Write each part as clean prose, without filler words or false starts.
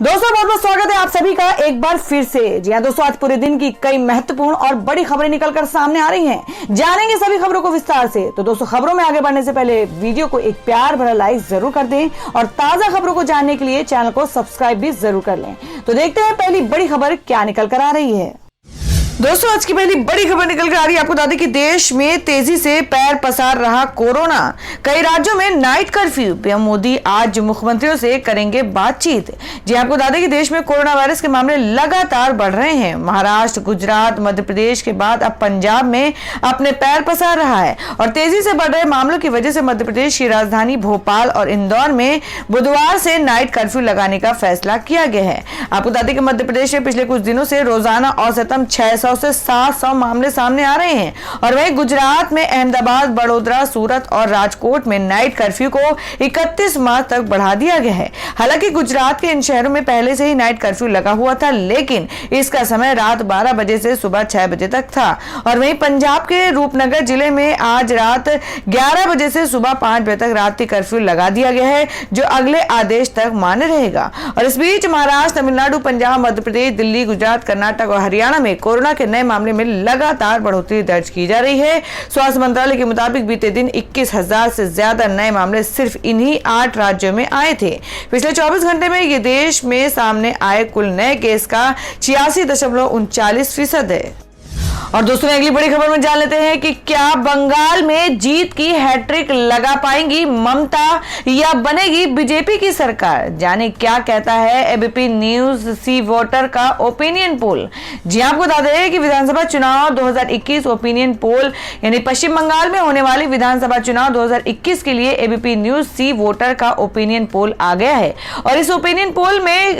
दोस्तों बहुत बहुत स्वागत है आप सभी का एक बार फिर से। जी हाँ दोस्तों, आज पूरे दिन की कई महत्वपूर्ण और बड़ी खबरें निकलकर सामने आ रही हैं। जानेंगे सभी खबरों को विस्तार से। तो दोस्तों खबरों में आगे बढ़ने से पहले वीडियो को एक प्यार भरा लाइक जरूर कर दें और ताजा खबरों को जानने के लिए चैनल को सब्सक्राइब भी जरूर कर लें। तो देखते हैं पहली बड़ी खबर क्या निकल कर आ रही है। दोस्तों आज की पहली बड़ी खबर निकल कर आ रही है। आपको बता दें कि देश में तेजी से पैर पसार रहा कोरोना। कई राज्यों में नाइट कर्फ्यू। पीएम मोदी आज मुख्यमंत्रियों से करेंगे बातचीत। जी आपको बता दें कि देश में कोरोना वायरस के मामले लगातार बढ़ रहे हैं। महाराष्ट्र, गुजरात, मध्य प्रदेश के बाद अब पंजाब में अपने पैर पसार रहा है और तेजी से बढ़ रहे मामलों की वजह से मध्य प्रदेश की राजधानी भोपाल और इंदौर में बुधवार से नाइट कर्फ्यू लगाने का फैसला किया गया है। आपको बता दें कि मध्य प्रदेश में पिछले कुछ दिनों से रोजाना औसतन 600 से 700 मामले सामने आ रहे हैं और वहीं गुजरात में अहमदाबाद, बड़ोदरा, सूरत और राजकोट में नाइट कर्फ्यू को 31 मार्च तक बढ़ा दिया गया है। हालांकि गुजरात के इन शहरों में पहले से ही नाइट कर्फ्यू लगा हुआ था, लेकिन इसका समय रात 12 बजे से सुबह 6 बजे तक था। और वहीं पंजाब के रूपनगर जिले में आज रात 11 बजे से सुबह 5 बजे तक रात्रि कर्फ्यू लगा दिया गया है, जो अगले आदेश तक मान्य रहेगा। और इस बीच महाराष्ट्र, तमिलनाडु, पंजाब, मध्य प्रदेश, दिल्ली, गुजरात, कर्नाटक और हरियाणा में कोरोना के नए मामले में लगातार बढ़ोतरी दर्ज की जा रही है। स्वास्थ्य मंत्रालय के मुताबिक बीते दिन 21,000 से ज्यादा नए मामले सिर्फ इन्हीं 8 राज्यों में आए थे। पिछले 24 घंटे में ये देश में सामने आए कुल नए केस का 86.39% है। और दोस्तों अगली बड़ी खबर में जान लेते हैं कि क्या बंगाल में जीत की हैट्रिक लगा पाएंगी ममता या बनेगी बीजेपी की सरकार। जाने क्या कहता है एबीपी न्यूज सी वोटर का ओपिनियन पोल। जी आपको बता दें कि विधानसभा चुनाव 2021 ओपिनियन पोल यानी पश्चिम बंगाल में होने वाले विधानसभा चुनाव 2021 के लिए एबीपी न्यूज सी वोटर का ओपिनियन पोल आ गया है। और इस ओपिनियन पोल में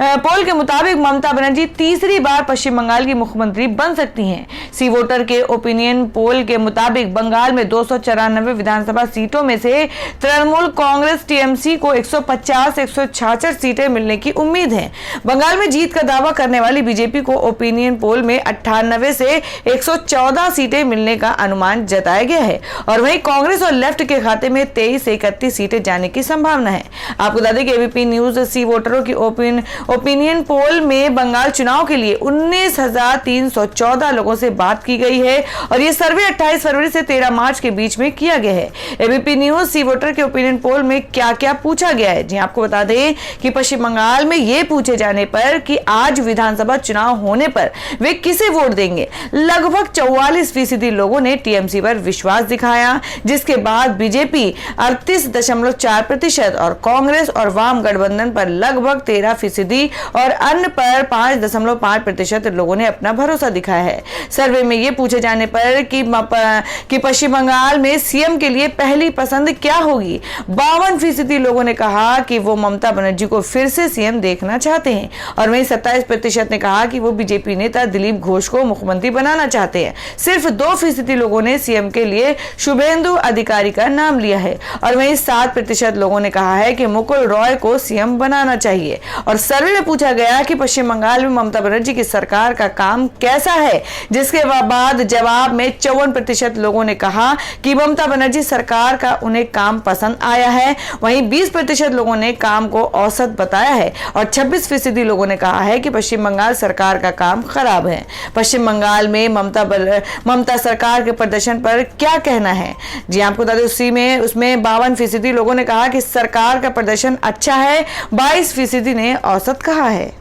पोल के मुताबिक ममता बनर्जी तीसरी बार पश्चिम बंगाल की मुख्यमंत्री बन सकती हैं। सी वोटर के ओपिनियन पोल के मुताबिक बंगाल में 294 विधानसभा सीटों में से तृणमूल कांग्रेस टीएमसी को 150 से 166 सीटें मिलने की उम्मीद है। बंगाल में जीत का दावा करने वाली बीजेपी को ओपिनियन पोल में 98 से 114 सीटें मिलने का अनुमान जताया गया है और वहीं कांग्रेस और लेफ्ट के खाते में 23 से 31 सीटें जाने की संभावना है। आपको बता दें कि एबीपी न्यूज सी वोटरों की ओपिनियन पोल में बंगाल चुनाव के लिए 19,314 लोगों से बात की गई है और ये सर्वे 28 फरवरी से 13 मार्च के बीच में किया गया है। एबीपी न्यूज सी वोटर के ओपिनियन पोल में क्या क्या पूछा गया है। जी आपको बता दें कि पश्चिम बंगाल में ये पूछे जाने पर कि आज विधानसभा चुनाव होने पर वे किसे वोट देंगे, लगभग 44% लोगों ने टीएमसी पर विश्वास दिखाया, जिसके बाद बीजेपी 38.4% और कांग्रेस और वाम गठबंधन पर लगभग 13% और अन्य पर 5.5% लोगों ने अपना भरोसा दिखाया है। सर्वे में यह पूछे जाने पर कि पश्चिम बंगाल में सीएम के लिए पहली पसंद क्या होगी, 52% लोगों ने कहा कि वो ममता बनर्जी को फिर से सीएम देखना चाहते हैं और वहीं 27% ने कहा कि वो बीजेपी नेता दिलीप घोष को मुख्यमंत्री बनाना चाहते हैं। सिर्फ 2% लोगों ने सीएम के लिए शुभेंदु अधिकारी का नाम लिया है और वहीं 7% लोगों ने कहा है कि मुकुल रॉय को सीएम बनाना चाहिए। और सर्वे में पूछा गया कि पश्चिम बंगाल में ममता बनर्जी की सरकार का काम कैसा है, जिसके बाद जवाब में 54% लोगों ने कहा कि ममता बनर्जी सरकार का उन्हें काम पसंद आया है। वहीं 20% लोगों ने काम को औसत बताया है और 26% लोगों ने कहा है कि पश्चिम बंगाल सरकार का काम खराब है। पश्चिम बंगाल में ममता सरकार के प्रदर्शन पर क्या कहना है। जी आपको बता दें उसमें 52% लोगों ने कहा कि सरकार का प्रदर्शन अच्छा है, 22% ने औसत कहा है।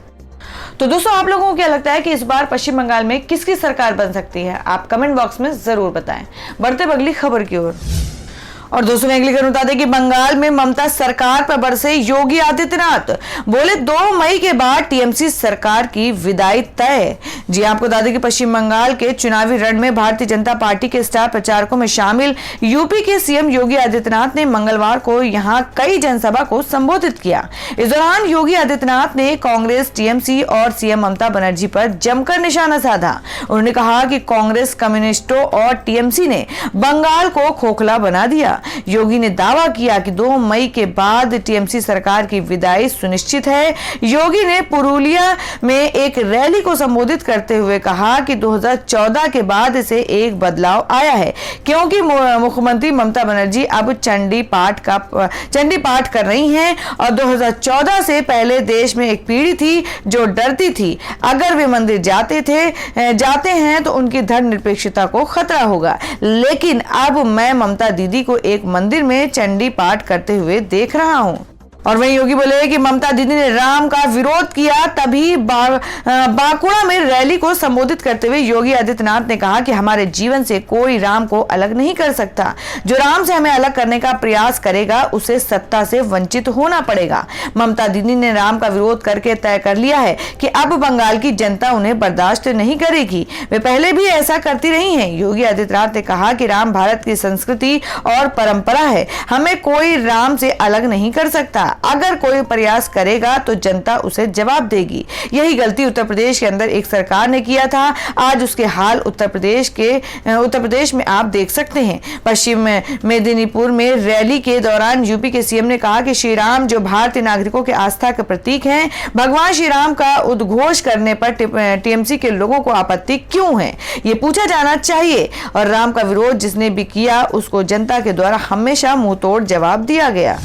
तो दोस्तों आप लोगों को क्या लगता है कि इस बार पश्चिम बंगाल में किसकी सरकार बन सकती है, आप कमेंट बॉक्स में जरूर बताएं। बढ़ते अगली खबर की ओर। और दोस्तों मैं अगली खबर बता दें कि बंगाल में ममता सरकार पर बरसे योगी आदित्यनाथ, बोले 2 मई के बाद टीएमसी सरकार की विदाई तय। जी आपको बता दें कि पश्चिम बंगाल के चुनावी रण में भारतीय जनता पार्टी के स्टार प्रचारकों में शामिल यूपी के सीएम योगी आदित्यनाथ ने मंगलवार को यहां कई जनसभा को संबोधित किया। इस दौरान योगी आदित्यनाथ ने कांग्रेस, टीएमसी और सीएम ममता बनर्जी पर जमकर निशाना साधा। उन्होंने कहा कि कांग्रेस, कम्युनिस्टों और टीएमसी ने बंगाल को खोखला बना दिया। योगी ने दावा किया कि 2 मई के बाद टीएमसी सरकार की विदाई सुनिश्चित है। योगी ने पुरुलिया में एक रैली को संबोधित करते हुए कहा कि 2014 के बाद से एक बदलाव आया है, क्योंकि मुख्यमंत्री ममता बनर्जी अब चंडी पाठ कर रही हैं और 2014 से पहले देश में एक पीढ़ी थी जो डरती थी। अगर वे मंदिर जाते हैं तो उनकी धर्मनिरपेक्षता को खतरा होगा, लेकिन अब मैं ममता दीदी को एक मंदिर में चंडी पाठ करते हुए देख रहा हूं। और वहीं योगी बोले कि ममता दीदी ने राम का विरोध किया, तभी बांकुड़ा में रैली को संबोधित करते हुए योगी आदित्यनाथ ने कहा कि हमारे जीवन से कोई राम को अलग नहीं कर सकता। जो राम से हमें अलग करने का प्रयास करेगा उसे सत्ता से वंचित होना पड़ेगा। ममता दीदी ने राम का विरोध करके तय कर लिया है कि अब बंगाल की जनता उन्हें बर्दाश्त नहीं करेगी। वे पहले भी ऐसा करती रही हैं। योगी आदित्यनाथ ने कहा कि राम भारत की संस्कृति और परंपरा है, हमें कोई राम से अलग नहीं कर सकता। अगर कोई प्रयास करेगा तो जनता उसे जवाब देगी। यही गलती उत्तर प्रदेश के अंदर एक सरकार ने किया था। आज उसके हाल उत्तर प्रदेश में आप देख सकते हैं। पश्चिम मेदिनीपुर में रैली के दौरान यूपी के सीएम ने कहा कि श्री राम जो भारतीय नागरिकों के आस्था के प्रतीक हैं, भगवान श्री राम का उद्घोष करने पर टीएमसी के लोगों को आपत्ति क्यों है, ये पूछा जाना चाहिए। और राम का विरोध जिसने भी किया उसको जनता के द्वारा हमेशा मुंहतोड़ जवाब दिया गया।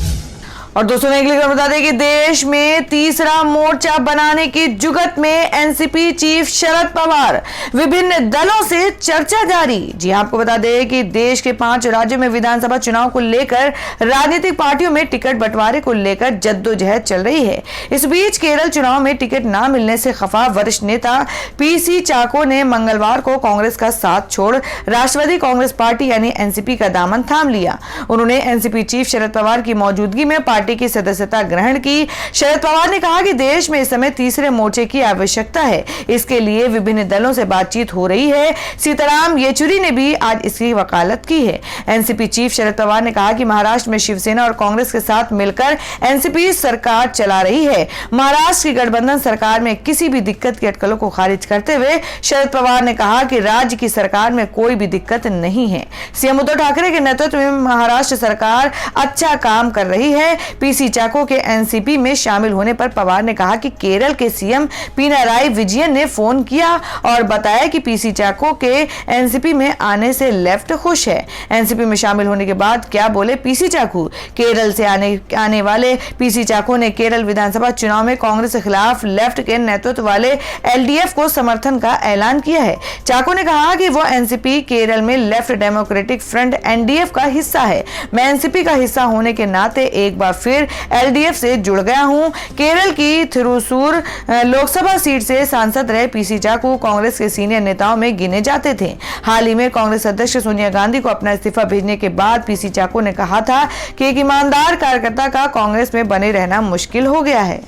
और दोस्तों ने अगली खबर बता दें कि देश में तीसरा मोर्चा बनाने की जुगत में एनसीपी चीफ शरद पवार, विभिन्न दलों से चर्चा जारी। जी आपको बता दें कि देश के 5 राज्यों में विधानसभा चुनाव को लेकर राजनीतिक पार्टियों में टिकट बंटवारे को लेकर जद्दोजहद चल रही है। इस बीच केरल चुनाव में टिकट न मिलने से खफा वरिष्ठ नेता पीसी चाको ने मंगलवार को कांग्रेस का साथ छोड़ राष्ट्रवादी कांग्रेस पार्टी यानी एनसीपी का दामन थाम लिया। उन्होंने एनसीपी चीफ शरद पवार की मौजूदगी में पार्टी की सदस्यता ग्रहण की। शरद पवार ने कहा कि देश में इस समय तीसरे मोर्चे की आवश्यकता है, इसके लिए विभिन्न दलों से बातचीत हो रही है। सीताराम येचुरी ने भी आज इसकी वकालत की है। एनसीपी चीफ शरद पवार ने कहा कि महाराष्ट्र में शिवसेना और कांग्रेस के साथ मिलकर एनसीपी सरकार चला रही है। महाराष्ट्र की गठबंधन सरकार में किसी भी दिक्कत की अटकलों को खारिज करते हुए शरद पवार ने कहा कि राज्य की सरकार में कोई भी दिक्कत नहीं है। सीएम उद्धव ठाकरे के नेतृत्व में महाराष्ट्र सरकार अच्छा काम कर रही है। पीसी चाको के एनसीपी में शामिल होने पर पवार ने कहा कि केरल के सीएम पिनाराई विजयन ने फोन किया और बताया कि पीसी चाको के एनसीपी में आने से लेफ्ट खुश है। एनसीपी में शामिल होने के बाद क्या बोले पीसी चाको? केरल से आने वाले पीसी चाको ने केरल विधानसभा चुनाव में कांग्रेस के खिलाफ लेफ्ट के नेतृत्व वाले एलडीएफ को समर्थन का ऐलान किया है। चाको ने कहा कि वो एनसीपी केरल में लेफ्ट डेमोक्रेटिक फ्रंट एनडीएफ का हिस्सा है। मैं एनसीपी का हिस्सा होने के नाते एक बार फिर एलडीएफ से जुड़ गया हूं। केरल की थिरुसूर लोकसभा सीट से सांसद रहे पीसी चाको कांग्रेस के सीनियर नेताओं में गिने जाते थे। हाल ही में कांग्रेस अध्यक्ष सोनिया गांधी को अपना इस्तीफा भेजने के बाद पीसी चाको ने कहा था कि एक ईमानदार कार्यकर्ता का कांग्रेस में बने रहना मुश्किल हो गया है।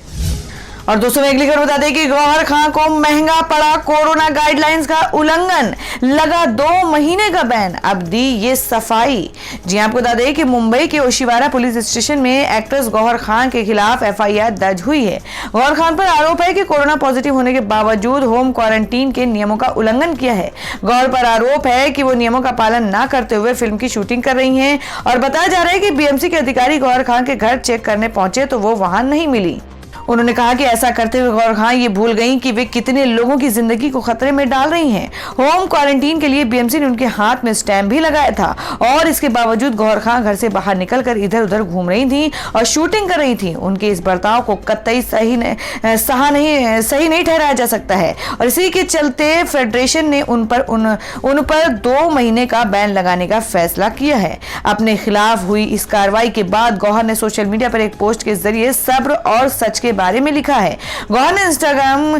और दोस्तों अगली खबर बता दें कि गौहर खां को महंगा पड़ा कोरोना गाइडलाइंस का उल्लंघन, लगा 2 महीने का बैन, अब दी ये सफाई। जी आपको बता दें कि मुंबई के ओशिवारा पुलिस स्टेशन में एक्ट्रेस गौहर खां के खिलाफ एफआईआर दर्ज हुई है। गौहर खां पर आरोप है कि कोरोना पॉजिटिव होने के बावजूद होम क्वारंटीन के नियमों का उल्लंघन किया है। गौहर पर आरोप है कि वो नियमों का पालन न करते हुए फिल्म की शूटिंग कर रही है और बताया जा रहा है कि बीएमसी के अधिकारी गौहर खां के घर चेक करने पहुंचे तो वो वहां नहीं मिली। उन्होंने कहा कि ऐसा करते हुए गौहर खां ये भूल गईं कि वे कितने लोगों की जिंदगी को खतरे में डाल रही हैं। होम क्वारंटीन के लिए बीएमसी ने उनके हाथ में स्टैंप भी लगाया था और इसके बावजूद गौहर खां घर से बाहर निकलकर इधर उधर घूम रही थी और शूटिंग कर रही थी। उनके इस बर्ताव को कतई सही नहीं ठहराया जा सकता है और इसी के चलते फेडरेशन ने उन पर 2 महीने का बैन लगाने का फैसला किया है। अपने खिलाफ हुई इस कार्रवाई के बाद गौहर ने सोशल मीडिया पर एक पोस्ट के जरिए सब्र और सच के बारे में लिखा है। गौहर ने इंस्टाग्राम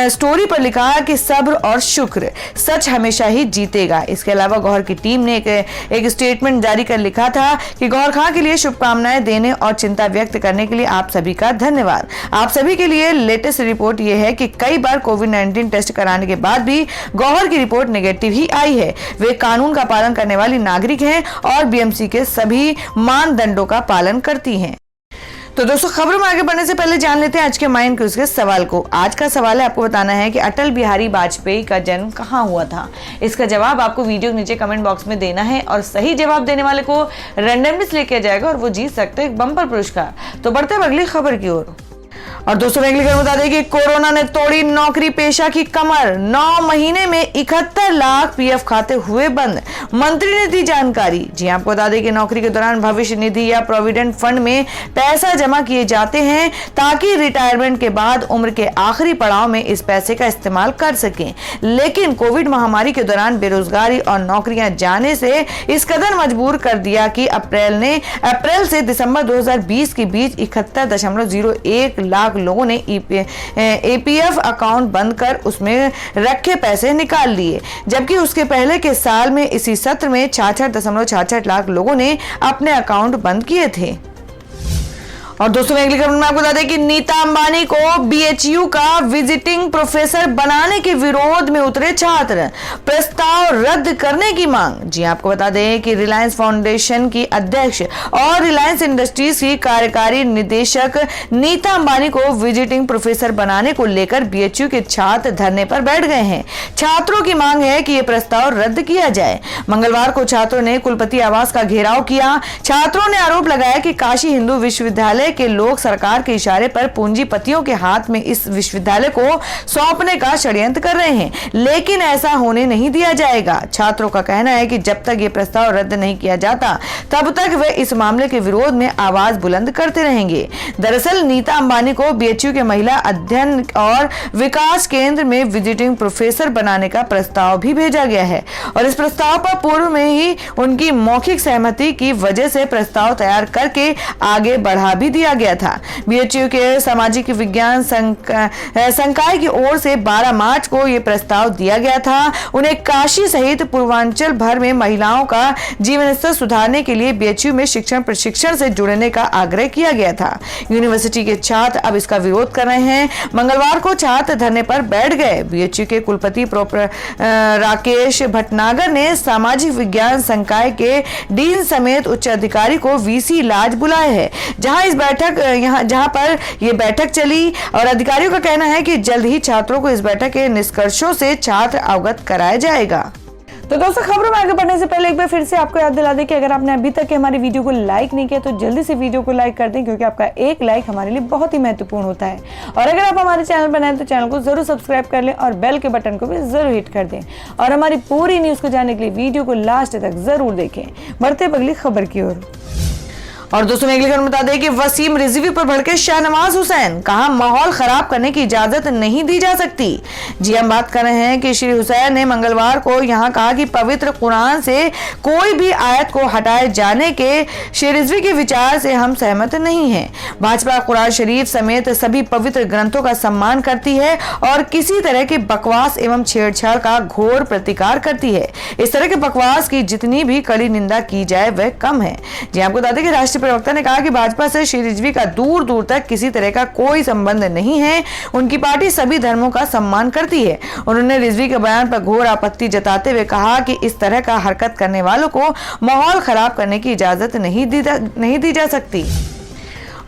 स्टोरी पर लिखा कि सब्र और शुक्र, सच हमेशा ही जीतेगा। इसके अलावा गौहर की टीम ने एक स्टेटमेंट जारी कर लिखा था कि गौहर खां के लिए शुभकामनाएं देने और चिंता व्यक्त करने के लिए आप सभी का धन्यवाद। आप सभी के लिए लेटेस्ट रिपोर्ट यह है कि कई बार कोविड-19 टेस्ट कराने के बाद भी गौहर की रिपोर्ट नेगेटिव ही आई है। वे कानून का पालन करने वाली नागरिक हैं और बीएमसी के सभी मानदंडों का पालन करती हैं। तो दोस्तों, खबरों में आगे बढ़ने से पहले जान लेते हैं आज के माइंड क्विज के सवाल को। आज का सवाल है, आपको बताना है कि अटल बिहारी वाजपेयी का जन्म कहाँ हुआ था। इसका जवाब आपको वीडियो के नीचे कमेंट बॉक्स में देना है और सही जवाब देने वाले को रैंडमली सिलेक्ट किया जाएगा और वो जीत सकते हैं एक बम्पर पुरस्कार। तो बढ़ते हैं अगली खबर की ओर। और दोस्तों, मैं अगली खबर बता दें कि कोरोना ने तोड़ी नौकरी पेशा की कमर। 9 महीने में 71 लाख पीएफ खाते हुए बंद, मंत्री ने दी जानकारी। जी आपको बता दें कि नौकरी के दौरान भविष्य निधि या प्रोविडेंट फंड में पैसा जमा किए जाते हैं ताकि रिटायरमेंट के बाद उम्र के आखिरी पड़ाव में इस पैसे का इस्तेमाल कर सकें। लेकिन कोविड महामारी के दौरान बेरोजगारी और नौकरियां जाने से इस कदर मजबूर कर दिया कि अप्रैल से दिसंबर 2020 के बीच 71.01 लाख लोगों ने एपीएफ अकाउंट बंद कर उसमें रखे पैसे निकाल लिए, जबकि उसके पहले के साल में इसी सत्र में 66.66 लाख लोगों ने अपने अकाउंट बंद किए थे। और दोस्तों, अगली खबर में आपको बता दें कि नीता अंबानी को बीएचयू का विजिटिंग प्रोफेसर बनाने के विरोध में उतरे छात्र, प्रस्ताव रद्द करने की मांग। जी आपको बता दें कि रिलायंस फाउंडेशन की अध्यक्ष और रिलायंस इंडस्ट्रीज की कार्यकारी निदेशक नीता अंबानी को विजिटिंग प्रोफेसर बनाने को लेकर बीएचयू के छात्र धरने पर बैठ गए हैं। छात्रों की मांग है कि यह प्रस्ताव रद्द किया जाए। मंगलवार को छात्रों ने कुलपति आवास का घेराव किया। छात्रों ने आरोप लगाया कि काशी हिंदू विश्वविद्यालय के लोग सरकार के इशारे पर पूंजीपतियों के हाथ में इस विश्वविद्यालय को सौंपने का षड्यंत्र कर रहे हैं, लेकिन ऐसा होने नहीं दिया जाएगा। छात्रों का कहना है कि जब तक ये प्रस्ताव रद्द नहीं किया जाता तब तक वे इस मामले के विरोध में आवाज बुलंद करते रहेंगे। दरअसल नीता अंबानी को बीएचयू के महिला अध्ययन और विकास केंद्र में विजिटिंग प्रोफेसर बनाने का प्रस्ताव भी भेजा गया है और इस प्रस्ताव पर पूर्व में ही उनकी मौखिक सहमति की वजह से प्रस्ताव तैयार करके आगे बढ़ा भी दिया गया था। बीएचयू के सामाजिक विज्ञान संकाय की ओर से 12 मार्च को यह प्रस्ताव दिया गया था। उन्हें काशी सहित पूर्वांचल भर में महिलाओं का जीवन स्तर सुधारने के लिए बीएचयू में शिक्षण प्रशिक्षण से जुड़ने का आग्रह किया गया था। यूनिवर्सिटी के छात्र अब इसका विरोध कर रहे हैं। मंगलवार को छात्र धरने पर बैठ गए। बीएचयू के कुलपति राकेश भटनागर ने सामाजिक विज्ञान संकाय के डीन समेत उच्च अधिकारी को वीसी लाज बुलाए हैं, जहां पर यह बैठक चली और अधिकारियों का कहना है कि जल्द ही छात्रों को इस बैठक के निष्कर्षों से छात्र अवगत कराया जाएगा। तो दोस्तों, खबरों में आगे बढ़ने से पहले एक बार फिर से आपको याद दिला दें कि अगर आपने अभी तक हमारी वीडियो को लाइक नहीं किया तो जल्दी से वीडियो को लाइक कर दें, क्योंकि आपका एक लाइक हमारे लिए बहुत ही महत्वपूर्ण होता है। और अगर आप हमारे चैनल पर नए हैं तो चैनल को जरूर सब्सक्राइब कर लें और बेल के बटन को भी जरूर हिट कर दें और हमारी पूरी न्यूज को जानने के लिए वीडियो को लास्ट तक जरूर देखें। बढ़ते अगली खबर की ओर। और दोस्तों, मैं अगली खबर बता दें कि वसीम रिजवी पर भड़के शाहनवाज हुसैन, कहा माहौल खराब करने की इजाजत नहीं दी जा सकती। जी हम बात कर रहे हैं कि श्री हुसैन ने मंगलवार को यहां कहा कि पवित्र कुरान से कोई भी आयत को हटाए जाने के श्री रिजवी के विचार से हम सहमत नहीं हैं। भाजपा कुरान शरीफ समेत सभी पवित्र ग्रंथों का सम्मान करती है और किसी तरह के बकवास एवं छेड़छाड़ का घोर प्रतिकार करती है। इस तरह के बकवास की जितनी भी कड़ी निंदा की जाए वह कम है। जी आपको बता दें कि राष्ट्रीय प्रवक्ता ने कहा कि भाजपा से श्री रिजवी का दूर दूर तक किसी तरह का कोई संबंध नहीं है। उनकी पार्टी सभी धर्मों का सम्मान करती है। उन्होंने रिजवी के बयान पर घोर आपत्ति जताते हुए कहा कि इस तरह का हरकत करने वालों को माहौल खराब करने की इजाजत नहीं दी जा सकती।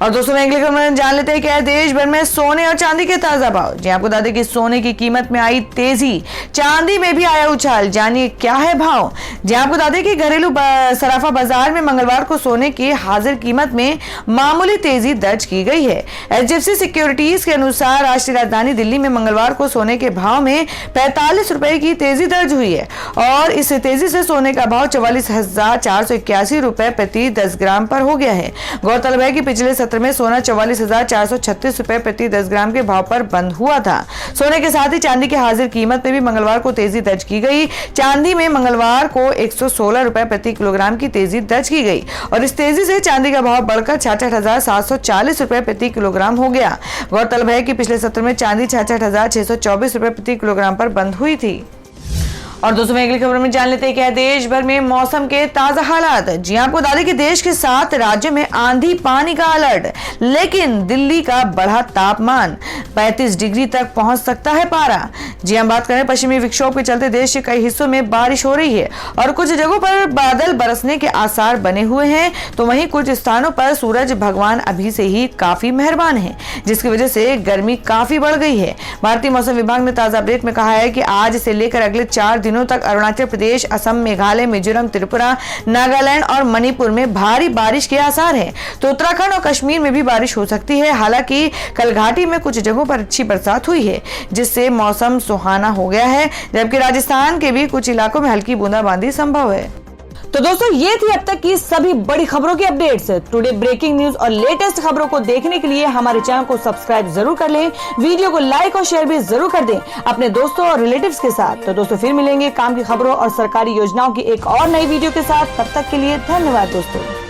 और दोस्तों, मैं अगली खबर जान लेते हैं क्या देश भर में सोने और चांदी के ताजा भाव। जी आपको बता दें कि सोने की कीमत में आई तेजी, चांदी में भी आया उछाल। जानिए क्या है भाव। जी आपको बता दें कि घरेलू सराफा बाजार में मंगलवार को सोने की हाजिर कीमत में मामूली तेजी दर्ज की गई है। एचडीएफसी सिक्योरिटीज के अनुसार राष्ट्रीय राजधानी दिल्ली में मंगलवार को सोने के भाव में 45 रुपए की तेजी दर्ज हुई है और इस तेजी से सोने का भाव 44,481 रुपए प्रति 10 ग्राम पर हो गया है। गौरतलब है कि पिछले सत्र में सोना 44,436 रुपए प्रति 10 ग्राम के भाव पर बंद हुआ था। सोने के साथ ही चांदी की हाजिर कीमत में भी मंगलवार को तेजी दर्ज की गई। चांदी में मंगलवार को 116 रुपए प्रति किलोग्राम की तेजी दर्ज की गई और इस तेजी से चांदी का भाव बढ़कर 66,740 रुपए प्रति किलोग्राम हो गया। गौरतलब है कि पिछले सत्र में चांदी 66,624 रुपए प्रति किलोग्राम पर बंद हुई थी। और दोस्तों, मैं अगली खबर में जान लेते हैं क्या देश भर में मौसम के ताजा हालात। जी आपको बता दें कि देश के 7 राज्यों में आंधी पानी का अलर्ट, लेकिन दिल्ली का बढ़ा तापमान। 35 डिग्री तक पहुंच सकता है पारा। जी हम बात करें पश्चिमी विक्षोभ के चलते देश के कई हिस्सों में बारिश हो रही है और कुछ जगहों पर बादल बरसने के आसार बने हुए हैं, तो वहीं कुछ स्थानों पर सूरज भगवान अभी से ही काफी मेहरबान है, जिसकी वजह से गर्मी काफी बढ़ गई है। भारतीय मौसम विभाग ने ताजा अपडेट में कहा है कि आज से लेकर अगले 4 दिनों तक अरुणाचल प्रदेश, असम, मेघालय, मिजोरम, त्रिपुरा, नागालैंड और मणिपुर में भारी बारिश के आसार हैं। तो उत्तराखंड और कश्मीर में भी बारिश हो सकती है। हालांकि कल घाटी में कुछ जगहों पर अच्छी बरसात हुई है, जिससे मौसम सुहाना हो गया है, जबकि राजस्थान के भी कुछ इलाकों में हल्की बूंदाबांदी संभव है। तो दोस्तों ये थी अब तक की सभी बड़ी खबरों की अपडेट्स। टुडे ब्रेकिंग न्यूज और लेटेस्ट खबरों को देखने के लिए हमारे चैनल को सब्सक्राइब जरूर कर लें, वीडियो को लाइक और शेयर भी जरूर कर दें अपने दोस्तों और रिलेटिव्स के साथ। तो दोस्तों फिर मिलेंगे काम की खबरों और सरकारी योजनाओं की एक और नई वीडियो के साथ। तब तक के लिए धन्यवाद दोस्तों।